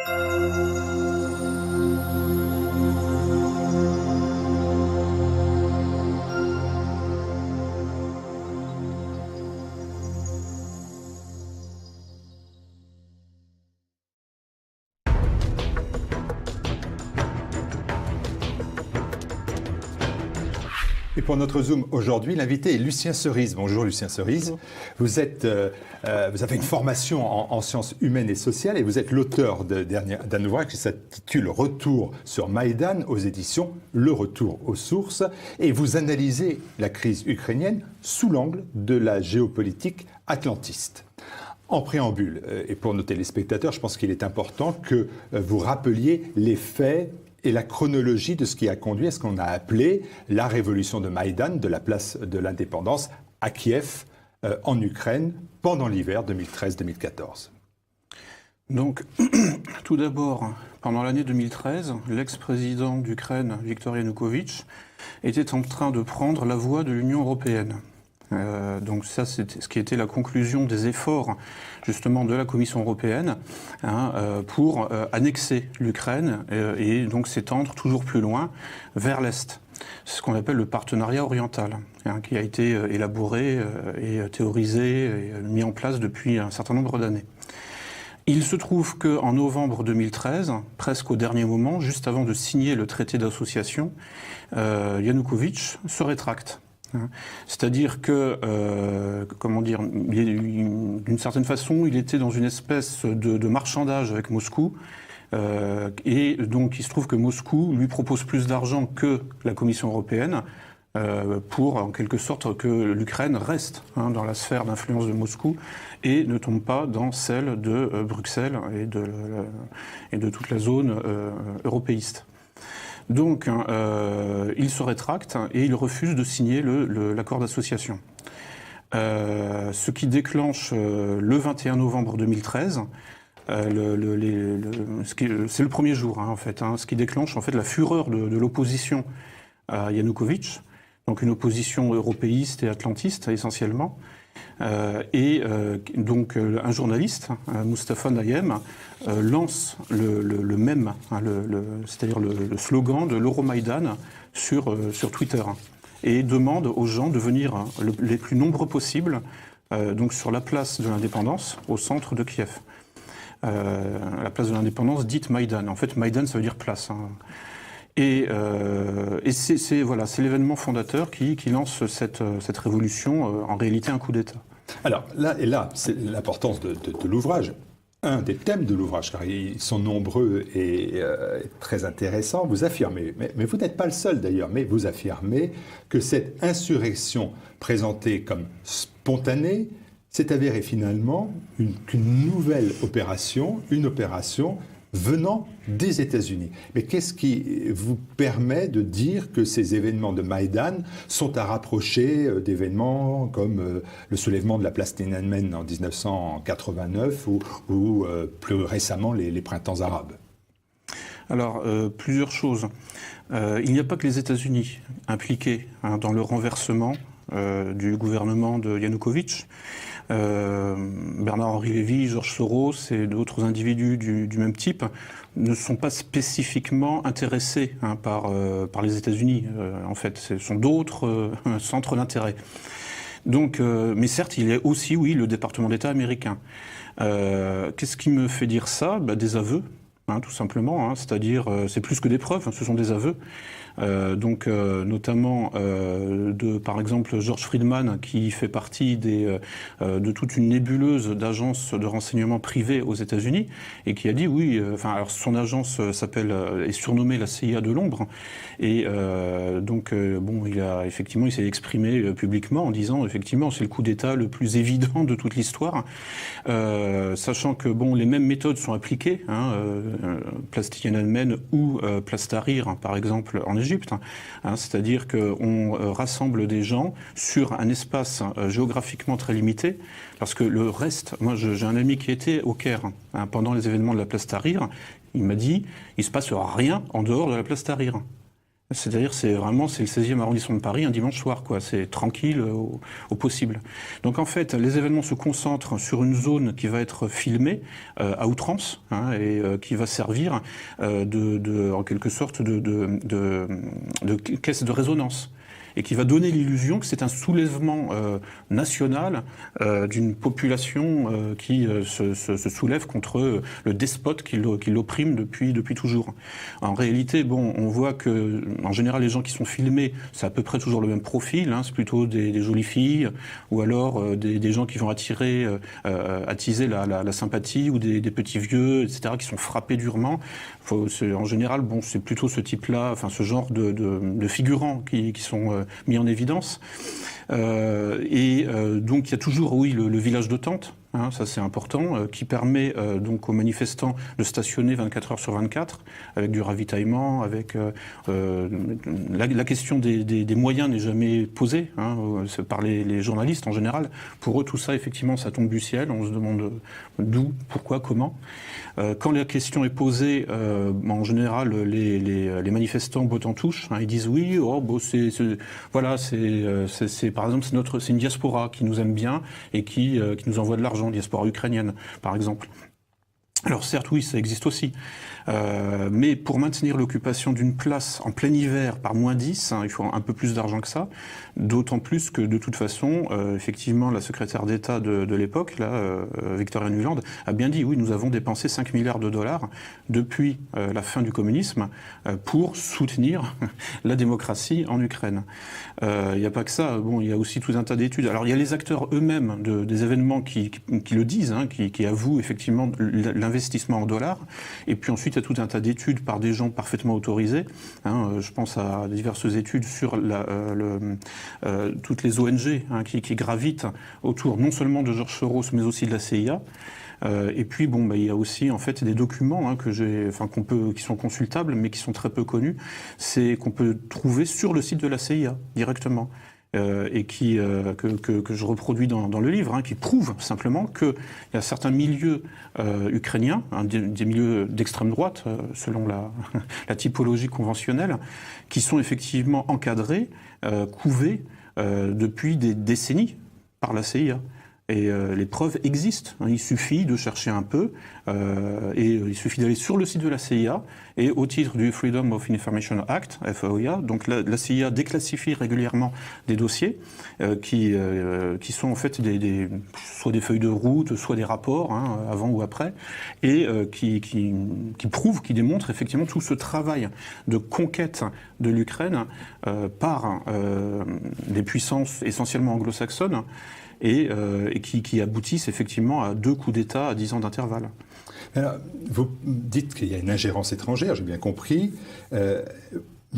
Et pour notre Zoom aujourd'hui, l'invité est Lucien Cerise. Bonjour Lucien Cerise. Bonjour. Vous avez une formation en sciences humaines et sociales et vous êtes l'auteur d'un ouvrage qui s'intitule Retour sur Maïdan aux éditions Le Retour aux sources. Et vous analysez la crise ukrainienne sous l'angle de la géopolitique atlantiste. En préambule, et pour nos téléspectateurs, je pense qu'il est important que vous rappeliez les faits et la chronologie de ce qui a conduit à ce qu'on a appelé la révolution de Maïdan, de la place de l'indépendance à Kiev, en Ukraine, pendant l'hiver 2013-2014. Donc, tout d'abord, pendant l'année 2013, l'ex-président d'Ukraine, Viktor Yanukovych, était en train de prendre la voie de l'Union européenne. Donc ça, c'est ce qui était la conclusion des efforts justement de la Commission européenne pour annexer l'Ukraine et donc s'étendre toujours plus loin vers l'Est. C'est ce qu'on appelle le partenariat oriental, qui a été élaboré et théorisé et mis en place depuis un certain nombre d'années. Il se trouve qu'en novembre 2013, presque au dernier moment, juste avant de signer le traité d'association, Yanukovych se rétracte. C'est-à-dire que, d'une certaine façon, il était dans une espèce de marchandage avec Moscou, et donc il se trouve que Moscou lui propose plus d'argent que la Commission européenne pour, en quelque sorte, que l'Ukraine reste dans la sphère d'influence de Moscou et ne tombe pas dans celle de Bruxelles et de toute la zone européiste. Donc, il se rétracte et il refuse de signer l'accord d'association. Ce qui déclenche le 21 novembre 2013, c'est le premier jour en fait, ce qui déclenche en fait la fureur de l'opposition à Yanukovych, donc une opposition européiste et atlantiste essentiellement. Donc un journaliste, Mustafa Nayem, lance le mème, c'est-à-dire le slogan de l'Euromaïdan sur Twitter et demande aux gens de venir les plus nombreux possibles donc sur la place de l'indépendance au centre de Kiev. La place de l'indépendance dite Maïdan. En fait, Maïdan, ça veut dire place. Et c'est l'événement fondateur qui lance cette révolution, en réalité un coup d'État. Alors là, c'est l'importance de l'ouvrage. Un des thèmes de l'ouvrage, car ils sont nombreux et très intéressants, vous affirmez, mais vous n'êtes pas le seul d'ailleurs, mais vous affirmez que cette insurrection présentée comme spontanée s'est avérée finalement qu'une nouvelle opération, une opération venant des États-Unis. Mais qu'est-ce qui vous permet de dire que ces événements de Maïdan sont à rapprocher d'événements comme le soulèvement de la place Tiananmen en 1989 ou plus récemment les printemps arabes? Alors, plusieurs choses. Il n'y a pas que les États-Unis impliqués dans le renversement du gouvernement de Yanukovych. Bernard-Henri Lévy, Georges Soros et d'autres individus du même type ne sont pas spécifiquement intéressés par les États-Unis. En fait, ce sont d'autres centres d'intérêt. Donc, mais certes, il y a aussi, oui, le département d'État américain. Qu'est-ce qui me fait dire ça? Des aveux. Tout simplement, c'est-à-dire, c'est plus que des preuves, ce sont des aveux. Notamment par exemple, George Friedman, qui fait partie de toute une nébuleuse d'agences de renseignement privées aux États-Unis, et qui a dit oui. Alors son agence est surnommée la CIA de l'ombre, et il s'est exprimé publiquement en disant effectivement c'est le coup d'État le plus évident de toute l'histoire, sachant que les mêmes méthodes sont appliquées, place Tiananmen ou place Tahrir, par exemple en Égypte, c'est-à-dire qu'on rassemble des gens sur un espace géographiquement très limité, parce que le reste, moi j'ai un ami qui était au Caire pendant les événements de la place Tahrir, il m'a dit il ne se passe rien en dehors de la place Tahrir. C'est-à-dire, c'est le 16e arrondissement de Paris, un dimanche soir, quoi. C'est tranquille au possible. Donc, en fait, les événements se concentrent sur une zone qui va être filmée à outrance, hein, et qui va servir en quelque sorte de caisse de résonance, et qui va donner l'illusion que c'est un soulèvement national d'une population qui se soulève contre le despote qui l'opprime depuis toujours. En réalité, bon, on voit que, en général, les gens qui sont filmés, c'est à peu près toujours le même profil, hein, c'est plutôt des jolies filles, ou alors des gens qui vont attiser la sympathie, ou des petits vieux, etc., qui sont frappés durement. En général, bon, c'est plutôt ce type-là, enfin, ce genre de figurants qui sont mis en évidence. Donc il y a toujours, oui, le village de tente, hein, ça c'est important, qui permet donc aux manifestants de stationner 24 heures sur 24, avec du ravitaillement, avec la question des moyens n'est jamais posée, hein, par les journalistes en général. Pour eux, tout ça, effectivement, ça tombe du ciel, on se demande d'où, pourquoi, comment. Quand la question est posée, en général, les manifestants bottent en touche, hein, ils disent oui, oh, bon, par exemple, c'est une diaspora qui nous aime bien et qui nous envoie de l'argent, diaspora ukrainienne, par exemple. Alors certes, oui, ça existe aussi. Mais pour maintenir l'occupation d'une place en plein hiver par -10, hein, il faut un peu plus d'argent que ça. D'autant plus que, de toute façon, effectivement, la secrétaire d'État de l'époque, Victoria Nuland, a bien dit, oui, nous avons dépensé 5 milliards de dollars depuis la fin du communisme pour soutenir la démocratie en Ukraine. Il n'y a pas que ça. Bon, il y a aussi tout un tas d'études. Alors, il y a les acteurs eux-mêmes des événements qui le disent, hein, qui avouent effectivement l'investissement en dollars. Et puis ensuite, il y a tout un tas d'études par des gens parfaitement autorisés. Hein, je pense à diverses études sur toutes les ONG, hein, qui gravitent autour non seulement de George Soros, mais aussi de la CIA. Et puis bon, il y a aussi en fait des documents, hein, qui sont consultables, mais qui sont très peu connus. C'est qu'on peut trouver sur le site de la CIA directement. Et que je reproduis dans le livre, hein, qui prouve simplement qu'il y a certains milieux ukrainiens, hein, des milieux d'extrême droite, selon la typologie conventionnelle, qui sont effectivement encadrés, couvés depuis des décennies par la CIA. Et les preuves existent. Il suffit de chercher un peu, et il suffit d'aller sur le site de la CIA, et au titre du Freedom of Information Act, FOIA, donc la CIA déclassifie régulièrement des dossiers qui sont en fait soit des feuilles de route, soit des rapports, hein, avant ou après, et qui prouvent, qui démontrent effectivement tout ce travail de conquête de l'Ukraine par des puissances essentiellement anglo-saxonnes, et qui aboutissent effectivement à 2 coups d'État à 10 ans d'intervalle. Alors, vous dites qu'il y a une ingérence étrangère, j'ai bien compris.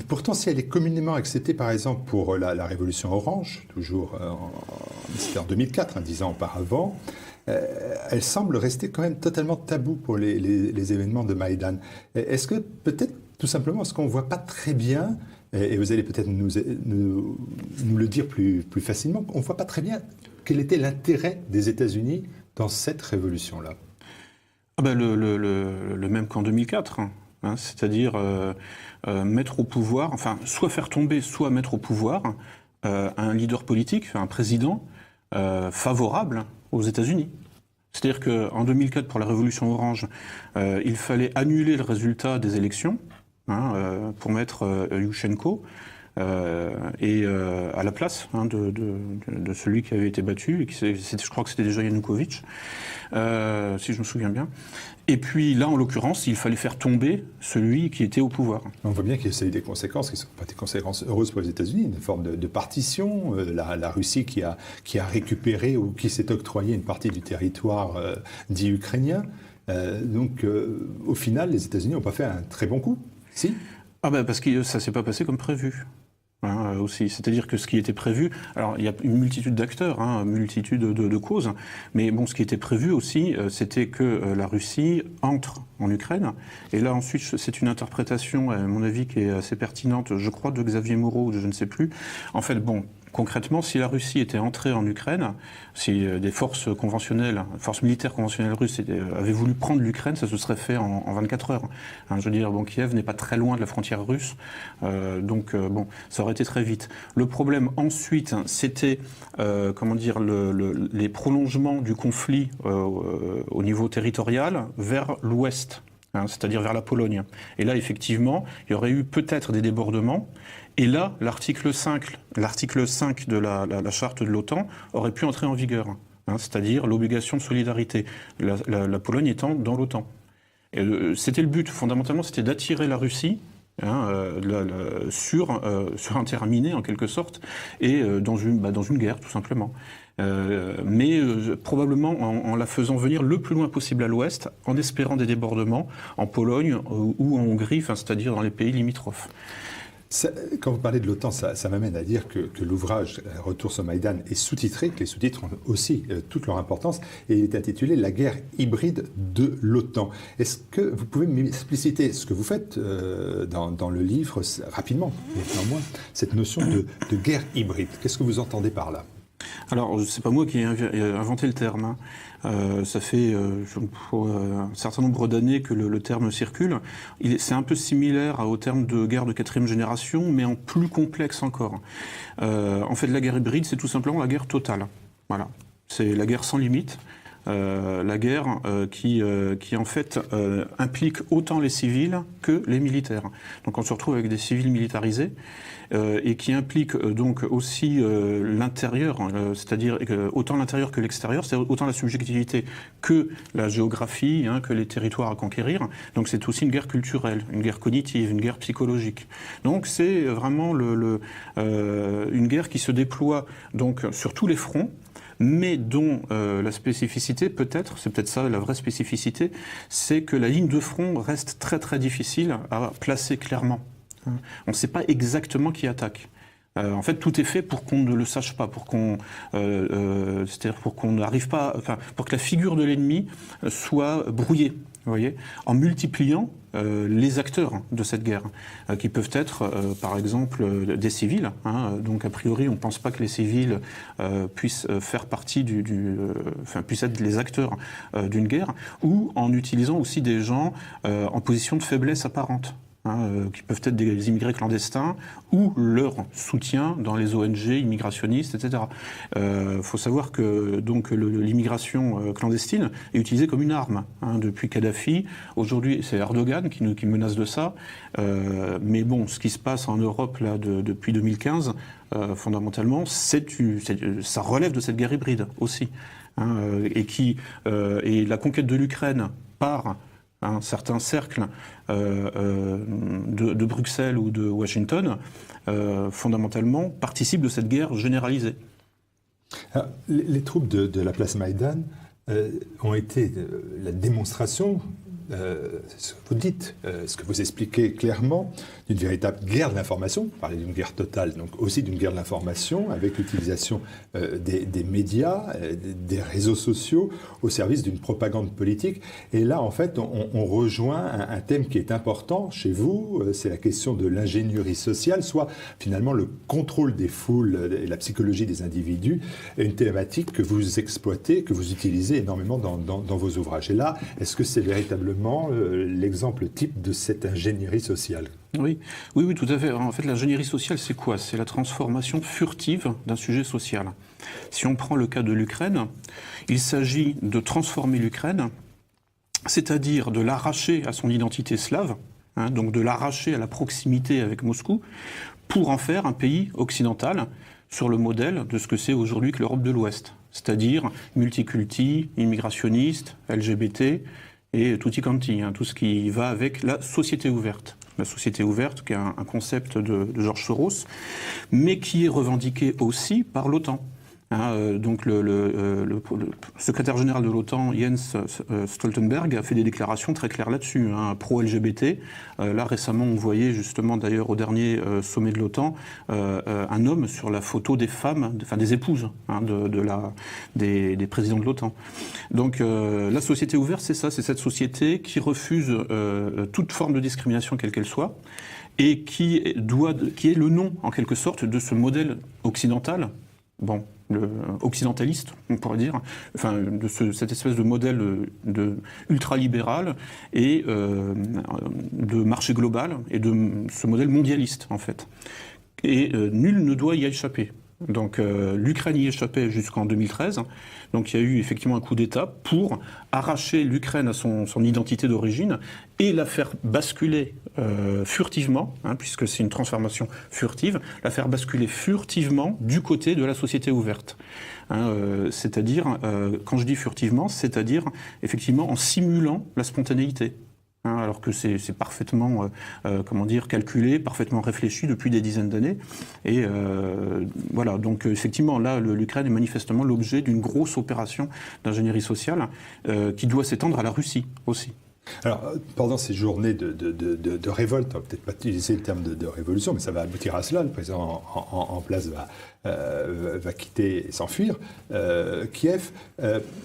Pourtant, si elle est communément acceptée, par exemple, pour la révolution orange, toujours c'était en 2004, hein, 10 ans auparavant, elle semble rester quand même totalement taboue pour les événements de Maïdan. Est-ce que peut-être, tout simplement, est-ce qu'on ne voit pas très bien, et vous allez peut-être nous le dire plus facilement, on ne voit pas très bien quel était l'intérêt des États-Unis dans cette révolution-là? Le même qu'en 2004, hein, c'est-à-dire mettre au pouvoir, enfin, soit faire tomber, soit mettre au pouvoir un leader politique, un président favorable aux États-Unis. C'est-à-dire qu'en 2004, pour la révolution orange, il fallait annuler le résultat des élections, hein, pour mettre Yushchenko, à la place, hein, de celui qui avait été battu, je crois que c'était déjà Yanukovych, si je me souviens bien. Et puis là, en l'occurrence, il fallait faire tomber celui qui était au pouvoir. On voit bien qu'il y a eu des conséquences qui ne sont pas des conséquences heureuses pour les États-Unis, une forme de partition, la Russie qui a récupéré ou qui s'est octroyé une partie du territoire dit ukrainien. Donc au final, les États-Unis n'ont pas fait un très bon coup, si? Parce que ça ne s'est pas passé comme prévu. Hein, aussi, c'est-à-dire que ce qui était prévu, alors il y a une multitude d'acteurs, hein, multitude de causes, mais bon, ce qui était prévu aussi, c'était que la Russie entre en Ukraine. Et là, ensuite, c'est une interprétation, à mon avis, qui est assez pertinente, je crois, de Xavier Moreau, ou de je ne sais plus. En fait, bon, concrètement, si la Russie était entrée en Ukraine, si des forces militaires conventionnelles russes avaient voulu prendre l'Ukraine, ça se serait fait en 24 heures. Hein, je veux dire, bon, Kiev n'est pas très loin de la frontière russe, donc bon, ça aurait été très vite. Le problème ensuite, c'était, les prolongements du conflit au niveau territorial vers l'ouest. C'est-à-dire vers la Pologne. Et là, effectivement, il y aurait eu peut-être des débordements. Et là, l'article 5 de la charte de l'OTAN aurait pu entrer en vigueur. C'est-à-dire l'obligation de solidarité, la Pologne étant dans l'OTAN. C'était le but, fondamentalement, c'était d'attirer la Russie sur un terrain miné, en quelque sorte, et dans une guerre, tout simplement. Mais probablement en la faisant venir le plus loin possible à l'ouest, en espérant des débordements en Pologne ou en Hongrie, c'est-à-dire dans les pays limitrophes. Quand vous parlez de l'OTAN, ça m'amène à dire que l'ouvrage Retour sur Maïdan est sous-titré, que les sous-titres ont aussi toute leur importance, et il est intitulé « La guerre hybride de l'OTAN ». Est-ce que vous pouvez m'expliciter ce que vous faites dans le livre, rapidement, néanmoins, cette notion de guerre hybride? Qu'est-ce que vous entendez par là? Alors, c'est pas moi qui ai inventé le terme. Ça fait un certain nombre d'années que le terme circule. C'est un peu similaire au terme de guerre de quatrième génération, mais en plus complexe encore. En fait, la guerre hybride, c'est tout simplement la guerre totale. Voilà. C'est la guerre sans limite. La guerre qui en fait implique autant les civils que les militaires. Donc on se retrouve avec des civils militarisés et qui implique donc aussi l'intérieur, c'est-à-dire autant l'intérieur que l'extérieur, c'est-à-dire autant la subjectivité que la géographie, que les territoires à conquérir. Donc c'est aussi une guerre culturelle, une guerre cognitive, une guerre psychologique. Donc c'est vraiment une guerre qui se déploie donc sur tous les fronts, mais dont la spécificité, c'est peut-être ça la vraie spécificité, c'est que la ligne de front reste très très difficile à placer clairement. On ne sait pas exactement qui attaque. En fait, tout est fait pour qu'on ne le sache pas, c'est-à-dire pour qu'on n'arrive pas, pour que la figure de l'ennemi soit brouillée. Vous voyez, en multipliant les acteurs de cette guerre, qui peuvent être, par exemple, des civils. Donc, a priori, on ne pense pas que les civils puissent faire partie puissent être les acteurs d'une guerre, ou en utilisant aussi des gens en position de faiblesse apparente. Qui peuvent être des immigrés clandestins ou leur soutien dans les ONG immigrationnistes, etc. Faut savoir que donc l'immigration clandestine est utilisée comme une arme depuis Kadhafi. Aujourd'hui, c'est Erdogan qui menace de ça. Mais bon, ce qui se passe en Europe là depuis 2015, fondamentalement, ça relève de cette guerre hybride aussi, et la conquête de l'Ukraine par certains cercles de Bruxelles ou de Washington, fondamentalement, participent de cette guerre généralisée. Alors, les troupes de la place Maïdan ont été la démonstration, ce que vous dites, ce que vous expliquez clairement, d'une véritable guerre de l'information. Vous parlez d'une guerre totale, donc aussi d'une guerre de l'information, avec l'utilisation des médias, des réseaux sociaux, au service d'une propagande politique. Et là, en fait, on rejoint un thème qui est important chez vous, c'est la question de l'ingénierie sociale, soit finalement le contrôle des foules et la psychologie des individus, une thématique que vous exploitez, que vous utilisez énormément dans vos ouvrages. Et là, est-ce que c'est véritablement l'exemple type de cette ingénierie sociale? Oui, tout à fait. En fait, l'ingénierie sociale, c'est quoi? C'est la transformation furtive d'un sujet social. Si on prend le cas de l'Ukraine, il s'agit de transformer l'Ukraine, c'est-à-dire de l'arracher à son identité slave, donc de l'arracher à la proximité avec Moscou, pour en faire un pays occidental sur le modèle de ce que c'est aujourd'hui que l'Europe de l'Ouest, c'est-à-dire multiculti, immigrationniste, LGBT et tutti quanti, tout ce qui va avec la société ouverte. La société ouverte, qui est un concept de George Soros, mais qui est revendiqué aussi par l'OTAN. Donc le secrétaire général de l'OTAN, Jens Stoltenberg, a fait des déclarations très claires là-dessus, pro-LGBT. Là récemment, on voyait justement d'ailleurs au dernier sommet de l'OTAN un homme sur la photo des femmes, des épouses des présidents de l'OTAN. Donc la société ouverte, c'est ça, c'est cette société qui refuse toute forme de discrimination quelle qu'elle soit, et qui est le nom en quelque sorte de ce modèle occidental. Occidentaliste, on pourrait dire, de cette espèce de modèle ultralibéral et de marché global et de ce modèle mondialiste en fait. Et nul ne doit y échapper. Donc l'Ukraine y échappait jusqu'en 2013. Donc il y a eu effectivement un coup d'État pour arracher l'Ukraine à son identité d'origine et la faire basculer furtivement, puisque c'est une transformation furtive, la faire basculer furtivement du côté de la société ouverte. C'est-à-dire, quand je dis furtivement, c'est-à-dire effectivement en simulant la spontanéité. Alors que c'est parfaitement calculé, parfaitement réfléchi depuis des dizaines d'années. Et voilà, donc effectivement, là, l'Ukraine est manifestement l'objet d'une grosse opération d'ingénierie sociale qui doit s'étendre à la Russie aussi. Alors, pendant ces journées de révolte, on va peut-être pas utiliser le terme de révolution, mais ça va aboutir à cela. Le président en place va quitter et s'enfuir. Kiev,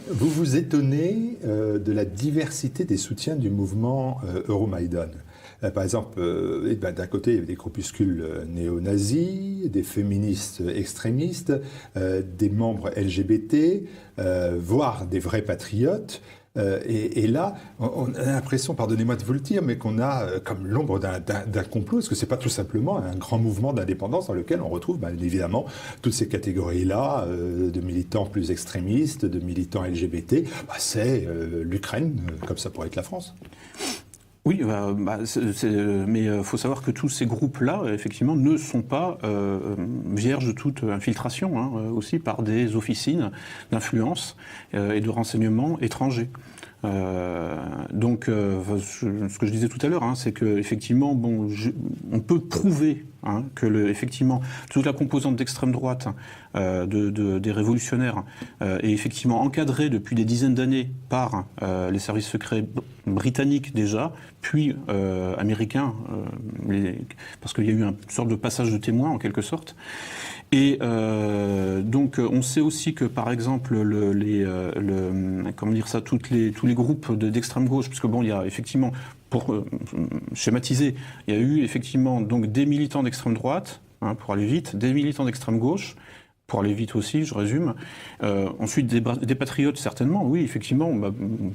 vous vous étonnez de la diversité des soutiens du mouvement Euromaïdan. Par exemple, d'un côté, il y avait des groupuscules néo-nazis, des féministes extrémistes, des membres LGBT, voire des vrais patriotes. Et là, on a l'impression, pardonnez-moi de vous le dire, mais qu'on a comme l'ombre d'un complot. Est-ce que c'est pas tout simplement un grand mouvement d'indépendance dans lequel on retrouve, évidemment, toutes ces catégories-là de militants plus extrémistes, de militants LGBT. C'est l'Ukraine, comme ça pourrait être la France. Oui, mais il faut savoir que tous ces groupes-là, effectivement, ne sont pas vierges de toute infiltration, aussi par des officines d'influence et de renseignement étrangers. Donc, ce que je disais tout à l'heure, c'est que effectivement, on peut prouver que effectivement toute la composante d'extrême droite des révolutionnaires est effectivement encadrée depuis des dizaines d'années par les services secrets britanniques déjà, puis américains, parce qu'il y a eu une sorte de passage de témoin en quelque sorte. Et donc on sait aussi que par exemple tous les groupes d'extrême gauche, parce que il y a effectivement, pour schématiser, il y a eu effectivement donc des militants d'extrême droite, pour aller vite, des militants d'extrême gauche, pour aller vite aussi, je résume. Ensuite, des patriotes, certainement, oui, effectivement,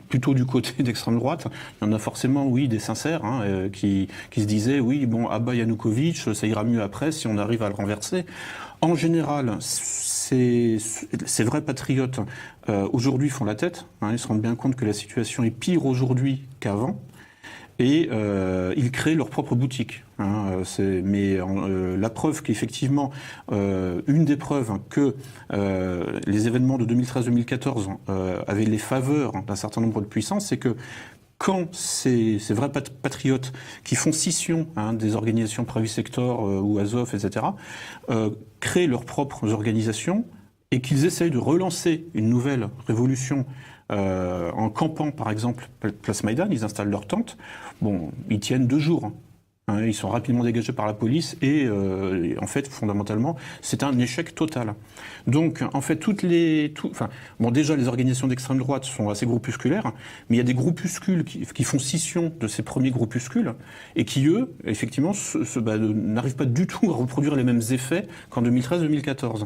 plutôt du côté d'extrême droite. Il y en a forcément, oui, des sincères, qui se disaient, oui, abat Yanukovych, ça ira mieux après si on arrive à le renverser. En général, ces vrais patriotes, aujourd'hui, font la tête. Ils se rendent bien compte que la situation est pire aujourd'hui qu'avant. Et ils créent leur propre boutique. La preuve qu'effectivement, une des preuves que les événements de 2013-2014 avaient les faveurs d'un certain nombre de puissances, c'est que quand ces vrais patriotes qui font scission des organisations Pravi Sector ou Azov, etc., créent leurs propres organisations et qu'ils essayent de relancer une nouvelle révolution en campant, par exemple, Place Maïdan, ils installent leur tente. Ils tiennent 2 jours. Ils sont rapidement dégagés par la police et en fait, fondamentalement, c'est un échec total. Donc, en fait, déjà, les organisations d'extrême droite sont assez groupusculaires, mais il y a des groupuscules qui font scission de ces premiers groupuscules et qui, eux, effectivement, n'arrivent pas du tout à reproduire les mêmes effets qu'en 2013-2014.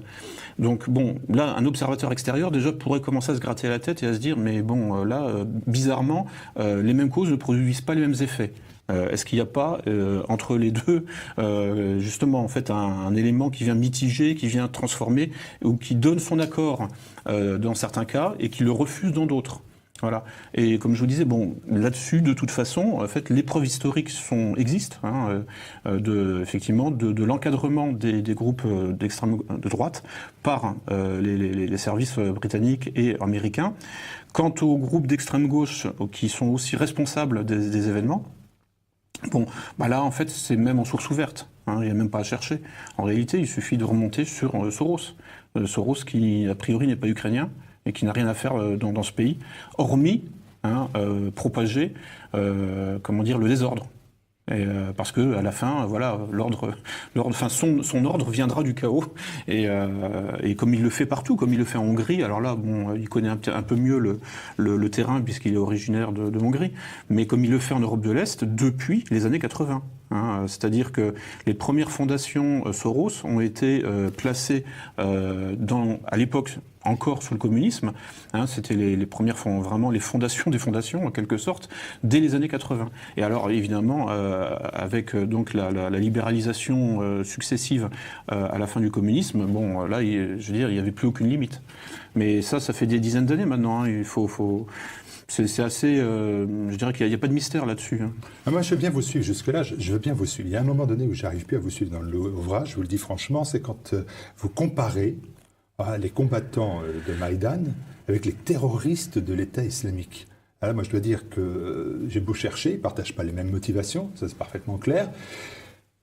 Donc, là, un observateur extérieur, déjà, pourrait commencer à se gratter la tête et à se dire, mais bizarrement, les mêmes causes ne produisent pas les mêmes effets. Est-ce qu'il n'y a pas entre les deux justement en fait un élément qui vient mitiger, qui vient transformer ou qui donne son accord dans certains cas et qui le refuse dans d'autres? Voilà. Et comme je vous disais, là-dessus, de toute façon, en fait, les preuves historiques existent, effectivement, de l'encadrement des groupes d'extrême de droite par les services britanniques et américains. Quant aux groupes d'extrême gauche qui sont aussi responsables des événements, là, en fait, c'est même en source ouverte. Il n'y a même pas à chercher. En réalité, il suffit de remonter sur Soros. Soros qui, a priori, n'est pas ukrainien et qui n'a rien à faire dans ce pays, hormis propager le désordre. Parce que à la fin, voilà, son ordre viendra du chaos, et comme il le fait partout, comme il le fait en Hongrie. Alors là, bon, il connaît un peu mieux le terrain puisqu'il est originaire de Hongrie, mais comme il le fait en Europe de l'Est depuis les années 80. C'est-à-dire que les premières fondations Soros ont été placées à l'époque encore sous le communisme, c'était les premières vraiment les fondations des fondations en quelque sorte dès les années 80. Et alors évidemment avec donc la libéralisation successive à la fin du communisme, bon là je veux dire il n'y avait plus aucune limite. Mais ça fait des dizaines d'années maintenant. Il faut c'est assez, je dirais qu'il n'y a pas de mystère là-dessus. Moi, je veux bien vous suivre jusque-là, je veux bien vous suivre. Il y a un moment donné où j'arrive plus à vous suivre dans l'ouvrage, je vous le dis franchement, c'est quand vous comparez les combattants de Maïdan avec les terroristes de l'État islamique. Alors moi, je dois dire que j'ai beau chercher, ils ne partagent pas les mêmes motivations, ça c'est parfaitement clair.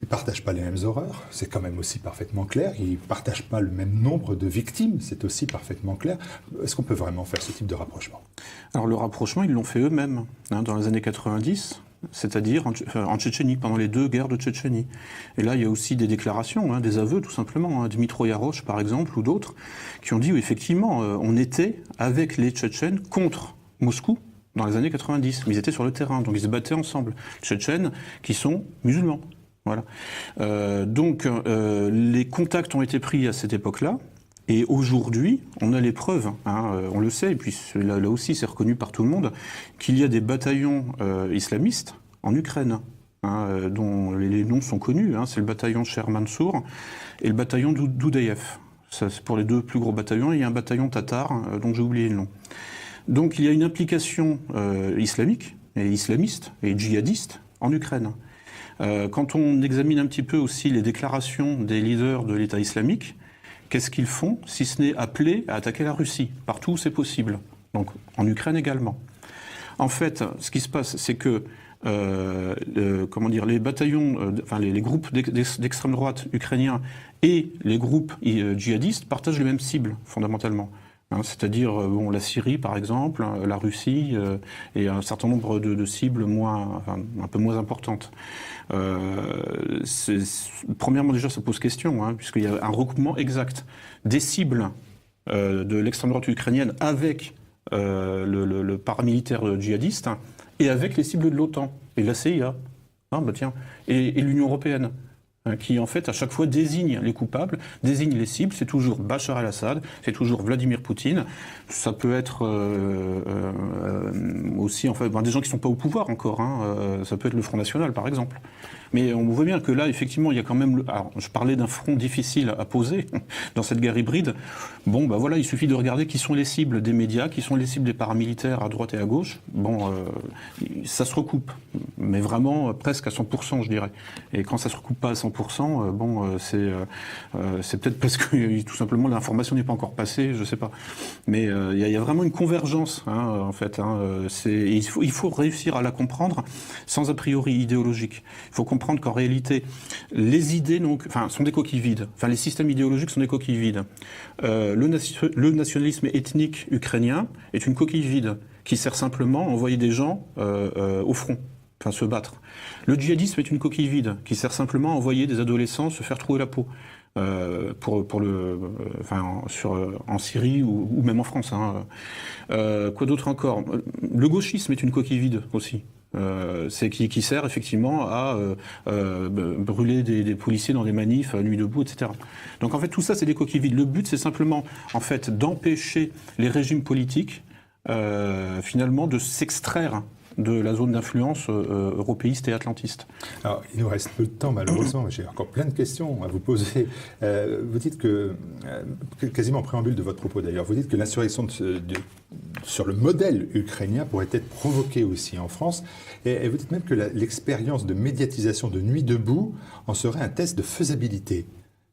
Ils ne partagent pas les mêmes horreurs, c'est quand même aussi parfaitement clair. Ils ne partagent pas le même nombre de victimes, c'est aussi parfaitement clair. Est-ce qu'on peut vraiment faire ce type de rapprochement ? Alors le rapprochement, ils l'ont fait eux-mêmes dans les années 90. C'est-à-dire en Tchétchénie, pendant les 2 guerres de Tchétchénie. Et là, il y a aussi des déclarations, des aveux tout simplement. Dmitro Yarosh, par exemple, ou d'autres, qui ont dit, oui, effectivement, on était avec les Tchétchènes contre Moscou dans les années 90. Mais ils étaient sur le terrain, donc ils se battaient ensemble. Tchétchènes qui sont musulmans. Voilà. Donc, les contacts ont été pris à cette époque-là. Et aujourd'hui, on a les preuves, on le sait, et puis là aussi c'est reconnu par tout le monde, qu'il y a des bataillons islamistes en Ukraine, dont les noms sont connus. C'est le bataillon Cher Mansour et le bataillon Doudaïev. Ça, c'est pour les 2 plus gros bataillons. Et il y a un bataillon tatar dont j'ai oublié le nom. Donc il y a une implication islamique, et islamiste, et djihadiste en Ukraine. Quand on examine un petit peu aussi les déclarations des leaders de l'État islamique, qu'est-ce qu'ils font, si ce n'est appeler à attaquer la Russie, partout où c'est possible, donc en Ukraine également. En fait, ce qui se passe, c'est que les bataillons, les groupes d'extrême droite ukrainiens et les groupes djihadistes partagent les mêmes cibles, fondamentalement. C'est-à-dire la Syrie, par exemple, la Russie et un certain nombre de cibles un peu moins importantes. Premièrement, déjà, ça pose question, puisqu'il y a un recoupement exact des cibles de l'extrême droite ukrainienne avec le paramilitaire djihadiste et avec les cibles de l'OTAN et de la CIA. Et l'Union européenne. Qui en fait à chaque fois désigne les coupables, désigne les cibles. C'est toujours Bachar el-Assad, c'est toujours Vladimir Poutine. Ça peut être aussi des gens qui ne sont pas au pouvoir encore. Ça peut être le Front National par exemple. Mais on voit bien que là, effectivement, il y a quand même... Alors, je parlais d'un front difficile à poser dans cette guerre hybride. Il suffit de regarder qui sont les cibles des médias, qui sont les cibles des paramilitaires à droite et à gauche. Ça se recoupe, mais vraiment presque à 100%, je dirais. Et quand ça se recoupe pas à 100%, c'est peut-être parce que tout simplement l'information n'est pas encore passée, je sais pas. Mais il y a vraiment une convergence, en fait. Il faut réussir à la comprendre sans a priori idéologique. Il faut comprendre qu'en réalité, les idées sont des coquilles vides. Les systèmes idéologiques sont des coquilles vides. Le nationalisme ethnique ukrainien est une coquille vide qui sert simplement à envoyer des gens au front, se battre. Le djihadisme est une coquille vide qui sert simplement à envoyer des adolescents se faire trouer la peau. En Syrie ou même en France. Quoi d'autre encore ? Le gauchisme est une coquille vide aussi. C'est qui sert effectivement à brûler des policiers dans des manifs, nuit debout, etc. Donc en fait tout ça c'est des coquilles vides. Le but c'est simplement en fait d'empêcher les régimes politiques finalement de s'extraire de la zone d'influence européiste et atlantiste. Alors, il nous reste peu de temps, malheureusement, mais j'ai encore plein de questions à vous poser. Vous dites que, quasiment en préambule de votre propos d'ailleurs, vous dites que l'insurrection sur le modèle ukrainien pourrait être provoquée aussi en France, et vous dites même que l'expérience de médiatisation de Nuit debout en serait un test de faisabilité.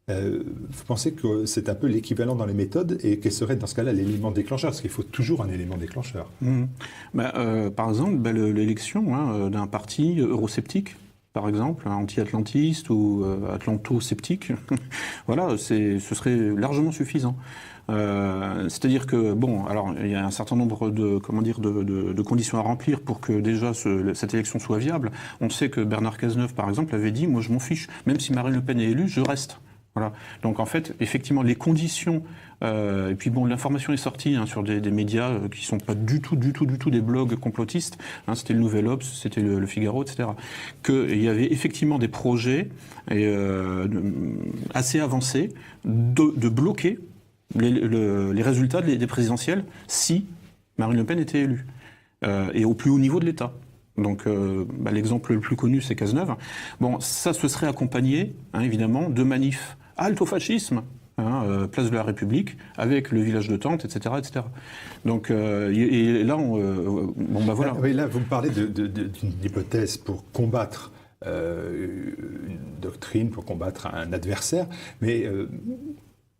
Vous pensez que c'est un peu l'équivalent dans les méthodes et quel serait dans ce cas-là l'élément déclencheur ? Parce qu'il faut toujours un élément déclencheur. Par exemple, l'élection d'un parti eurosceptique, par exemple, anti-atlantiste ou atlanto-sceptique. Voilà, ce serait largement suffisant. C'est-à-dire que, bon, alors il y a un certain nombre de conditions à remplir pour que déjà cette élection soit viable. On sait que Bernard Cazeneuve, par exemple, avait dit « moi je m'en fiche, même si Marine Le Pen est élue, je reste ». Voilà. Donc en fait, effectivement, les conditions, et puis bon, l'information est sortie sur des médias qui sont pas du tout des blogs complotistes, c'était le Nouvel Obs, c'était le Figaro, etc., qu'il y avait effectivement des projets assez avancés de bloquer les résultats des présidentielles si Marine Le Pen était élue, et au plus haut niveau de l'État. Donc l'exemple le plus connu, c'est Cazeneuve. Bon, ça se serait accompagné, évidemment, de manifs halte au fascisme, place de la République, avec le village de Tente, etc., etc. Donc, et là, voilà. Oui, là, vous me parlez d'une hypothèse pour combattre une doctrine, pour combattre un adversaire, mais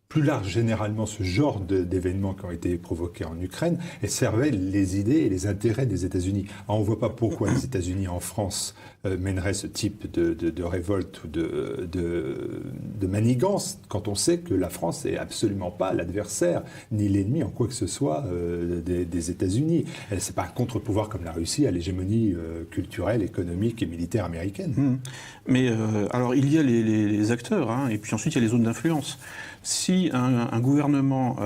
plus large, généralement, ce genre d'événements qui ont été provoqués en Ukraine servaient les idées et les intérêts des États-Unis. On ne voit pas pourquoi les États-Unis en France mèneraient ce type de révolte ou de manigance quand on sait que la France n'est absolument pas l'adversaire ni l'ennemi en quoi que ce soit des États-Unis. Ce n'est pas un contre-pouvoir comme la Russie à l'hégémonie culturelle, économique et militaire américaine. Mais alors, il y a les acteurs, et puis ensuite il y a les zones d'influence. Si un gouvernement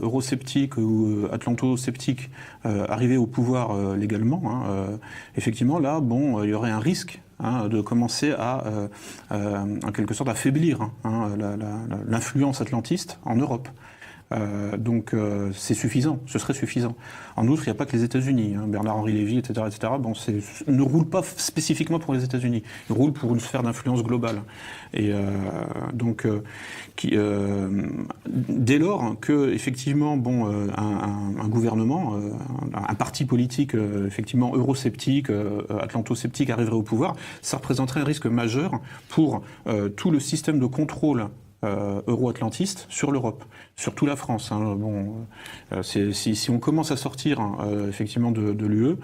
eurosceptique ou atlanto-sceptique arrivait au pouvoir légalement, effectivement, là, bon, il y aurait un risque de commencer en quelque sorte, affaiblir l'influence atlantiste en Europe. Donc c'est suffisant, ce serait suffisant. En outre, il n'y a pas que les États-Unis, Bernard-Henri Lévy, etc., etc. Bon, ne roule pas spécifiquement pour les États-Unis, il roule pour une sphère d'influence globale. Et dès lors que effectivement, bon, un gouvernement, un parti politique effectivement eurosceptique, atlanto-sceptique arriverait au pouvoir, ça représenterait un risque majeur pour tout le système de contrôle euro-atlantiste sur l'Europe, surtout la France. Si on commence à sortir effectivement de l'UE,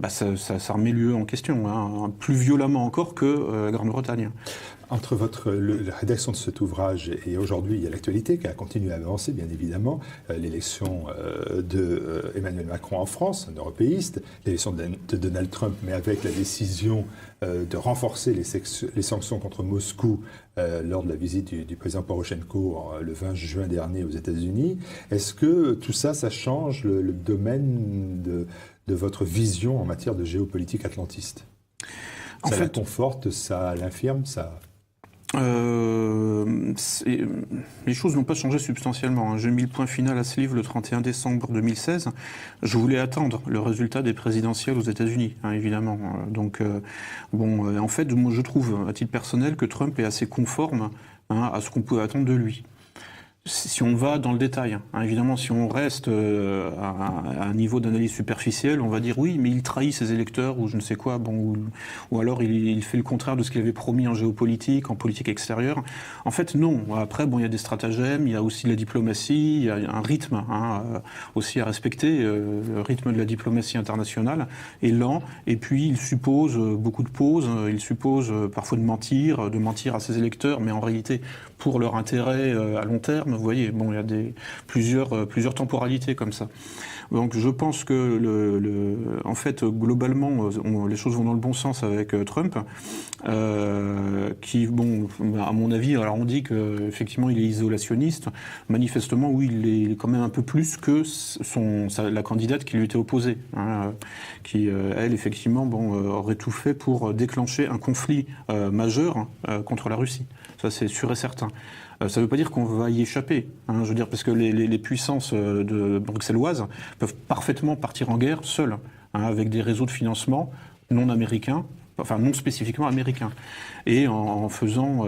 ça remet l'UE en question, plus violemment encore que la Grande-Bretagne. Entre la rédaction de cet ouvrage et aujourd'hui, il y a l'actualité qui a continué à avancer, bien évidemment. L'élection de Emmanuel Macron en France, un européiste, l'élection de Donald Trump, mais avec la décision de renforcer les sanctions contre Moscou lors de la visite du président Poroshenko le 20 juin dernier aux États-Unis. Est-ce que tout ça, ça change le domaine de votre vision en matière de géopolitique atlantiste? Ça la conforte, ça l'infirme, ça... Les choses n'ont pas changé substantiellement. J'ai mis le point final à ce livre le 31 décembre 2016. Je voulais attendre le résultat des présidentielles aux États-Unis, évidemment. Donc, en fait, moi, je trouve, à titre personnel, que Trump est assez conforme à ce qu'on peut attendre de lui. Si on va dans le détail, évidemment, si on reste à un niveau d'analyse superficielle, on va dire oui, mais il trahit ses électeurs ou je ne sais quoi, ou alors il fait le contraire de ce qu'il avait promis en géopolitique, en politique extérieure. En fait, non. Après, il y a des stratagèmes, il y a aussi la diplomatie, il y a un rythme aussi à respecter. Le rythme de la diplomatie internationale est lent, et puis il suppose beaucoup de pauses, il suppose parfois de mentir à ses électeurs, mais en réalité pour leur intérêt à long terme. Vous voyez, il y a plusieurs temporalités comme ça. Donc je pense que en fait, globalement, les choses vont dans le bon sens avec Trump, qui, à mon avis, alors on dit qu'effectivement il est isolationniste. Manifestement, oui, il est quand même un peu plus que la candidate qui lui était opposée, qui, elle, effectivement, aurait tout fait pour déclencher un conflit majeur contre la Russie. Ça, c'est sûr et certain. Ça ne veut pas dire qu'on va y échapper, je veux dire, parce que les puissances bruxelloises peuvent parfaitement partir en guerre seules, avec des réseaux de financement non américains, enfin non spécifiquement américains, et en faisant,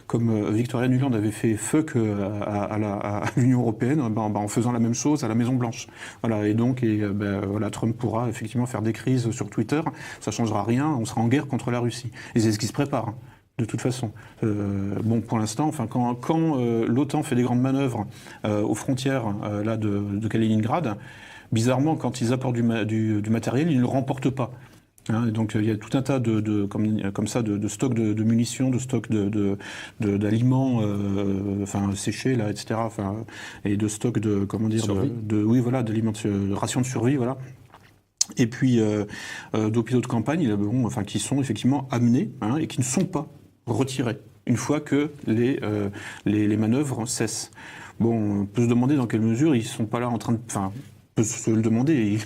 comme Victoria Nuland avait fait fuck à l'Union européenne, en faisant la même chose à la Maison Blanche. Voilà, et donc Trump pourra effectivement faire des crises sur Twitter, ça changera rien, on sera en guerre contre la Russie. Et c'est ce qui se prépare. De toute façon. Pour l'instant, quand l'OTAN fait des grandes manœuvres aux frontières de Kaliningrad, bizarrement, quand ils apportent du matériel, ils ne le remportent pas. Hein, donc il y a tout un tas comme ça de stocks de munitions, de stocks d'aliments séchés là, etc. Et de stocks de d'aliments de rations de survie, voilà. Et puis d'hôpitaux de campagne, qui sont effectivement amenés et qui ne sont pas retirés une fois que les manœuvres cessent. Bon, on peut se demander dans quelle mesure ils sont pas là en train de, peut se le demander.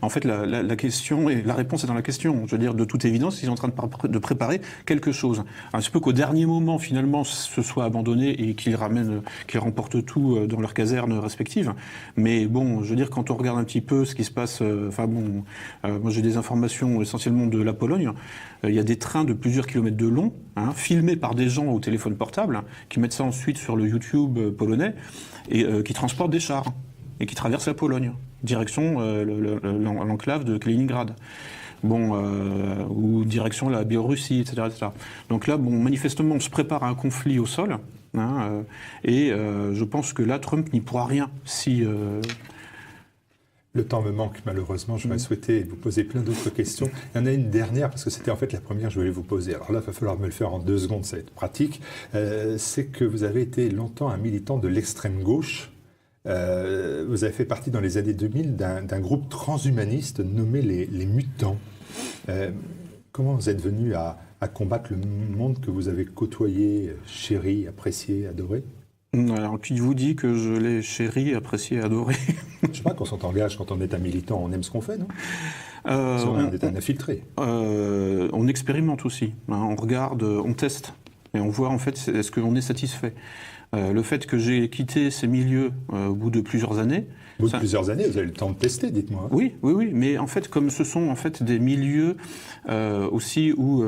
En fait, la question et la réponse est dans la question. Je veux dire, de toute évidence, ils sont en train de préparer quelque chose. Il se peut qu'au dernier moment, finalement, ce soit abandonné et qu'ils remportent tout dans leurs casernes respectives. Mais bon, je veux dire, quand on regarde un petit peu ce qui se passe, moi j'ai des informations essentiellement de la Pologne. Il y a des trains de plusieurs kilomètres de long, filmés par des gens au téléphone portable, qui mettent ça ensuite sur le YouTube polonais et qui transportent des chars et qui traversent la Pologne, direction l'enclave de Kaliningrad. Ou direction la Biélorussie, etc., etc. Donc là, manifestement, on se prépare à un conflit au sol, et je pense que là, Trump n'y pourra rien si... Le temps me manque, malheureusement. J'aurais souhaité vous poser plein d'autres questions. Il y en a une dernière, parce que c'était en fait la première que je voulais vous poser. Alors là, il va falloir me le faire en 2 secondes, ça va être pratique. C'est que vous avez été longtemps un militant de l'extrême gauche. Vous avez fait partie dans les années 2000 d'un groupe transhumaniste nommé les Mutants. Comment vous êtes venu à combattre le monde que vous avez côtoyé, chéri, apprécié, adoré ? Alors, qui vous dit que je l'ai chéri, apprécié, adoré ? Je sais pas, quand on s'engage, quand on est un militant, on aime ce qu'on fait, non ? On est un infiltré. On expérimente aussi. On regarde, on teste. Et on voit en fait, est-ce qu'on est satisfait ? Le fait que j'ai quitté ces milieux au bout de plusieurs années... Au bout de plusieurs années, vous avez le temps de tester, dites-moi. Oui, mais en fait, comme ce sont en fait des milieux aussi où,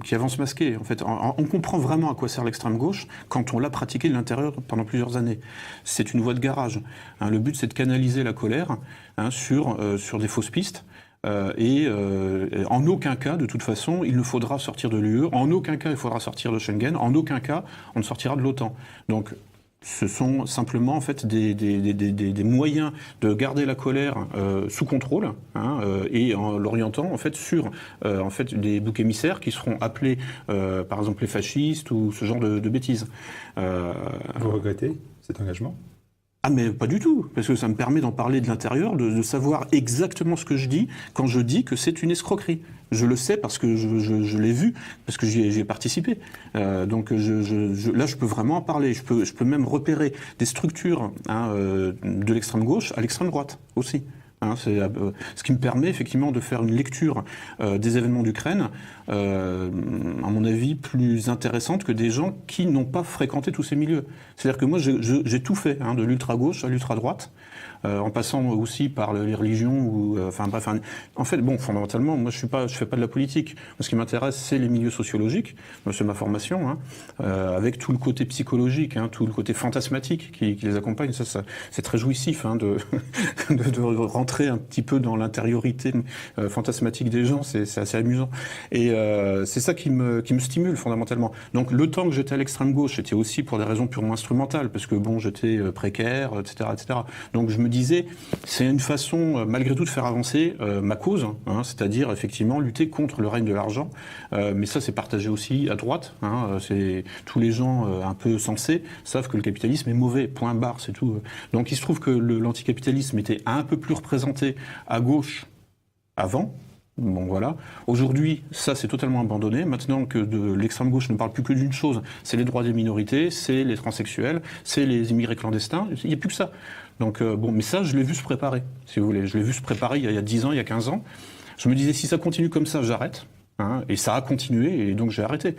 qui avancent masqués. En fait, on comprend vraiment à quoi sert l'extrême gauche quand on l'a pratiqué de l'intérieur pendant plusieurs années. C'est une voie de garage. Le but, c'est de canaliser la colère sur des fausses pistes. En aucun cas, de toute façon, il ne faudra sortir de l'UE, en aucun cas il faudra sortir de Schengen, en aucun cas on ne sortira de l'OTAN. Donc ce sont simplement en fait des moyens de garder la colère sous contrôle et en l'orientant en fait sur des boucs émissaires qui seront appelés par exemple les fascistes ou ce genre de bêtises. Vous regrettez cet engagement ? Ah mais pas du tout, parce que ça me permet d'en parler de l'intérieur, de savoir exactement ce que je dis quand je dis que c'est une escroquerie. Je le sais parce que je l'ai vu, parce que j'y ai participé. Donc là, je peux vraiment en parler. Je peux même repérer des structures de l'extrême gauche à l'extrême droite aussi. C'est ce qui me permet effectivement de faire une lecture des événements d'Ukraine, à mon avis, plus intéressante que des gens qui n'ont pas fréquenté tous ces milieux. C'est-à-dire que moi, j'ai tout fait, de l'ultra-gauche à l'ultra-droite, en passant aussi par les religions. En fait, fondamentalement, moi, je fais pas de la politique. Moi, ce qui m'intéresse, c'est les milieux sociologiques. Moi, c'est ma formation, avec tout le côté psychologique, tout le côté fantasmatique qui les accompagne. Ça, c'est très jouissif de rentrer un petit peu dans l'intériorité fantasmatique des gens, c'est assez amusant. Et c'est ça qui me stimule fondamentalement. Donc le temps que j'étais à l'extrême gauche, c'était aussi pour des raisons purement instrumentales, parce que j'étais précaire, etc., etc. Donc je me disais, c'est une façon malgré tout de faire avancer ma cause, c'est-à-dire effectivement lutter contre le règne de l'argent. Mais ça c'est partagé aussi à droite. C'est tous les gens un peu sensés savent que le capitalisme est mauvais, point barre, c'est tout. Donc il se trouve que l'anticapitalisme était un peu plus représenté à gauche avant. Voilà. Aujourd'hui, ça c'est totalement abandonné. Maintenant que de l'extrême gauche ne parle plus que d'une chose, c'est les droits des minorités, c'est les transsexuels, c'est les immigrés clandestins. Il n'y a plus que ça. Donc mais ça, je l'ai vu se préparer, si vous voulez. Je l'ai vu se préparer il y a 10 ans, il y a 15 ans. Je me disais, si ça continue comme ça, j'arrête. Et ça a continué, et donc j'ai arrêté.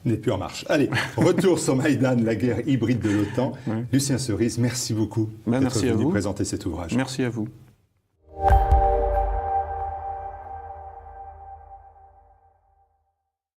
N'est plus en marche. Allez, retour sur Maïdan, la guerre hybride de l'OTAN. Oui. Lucien Cerise, merci beaucoup d'être venu présenter cet ouvrage. Merci à vous.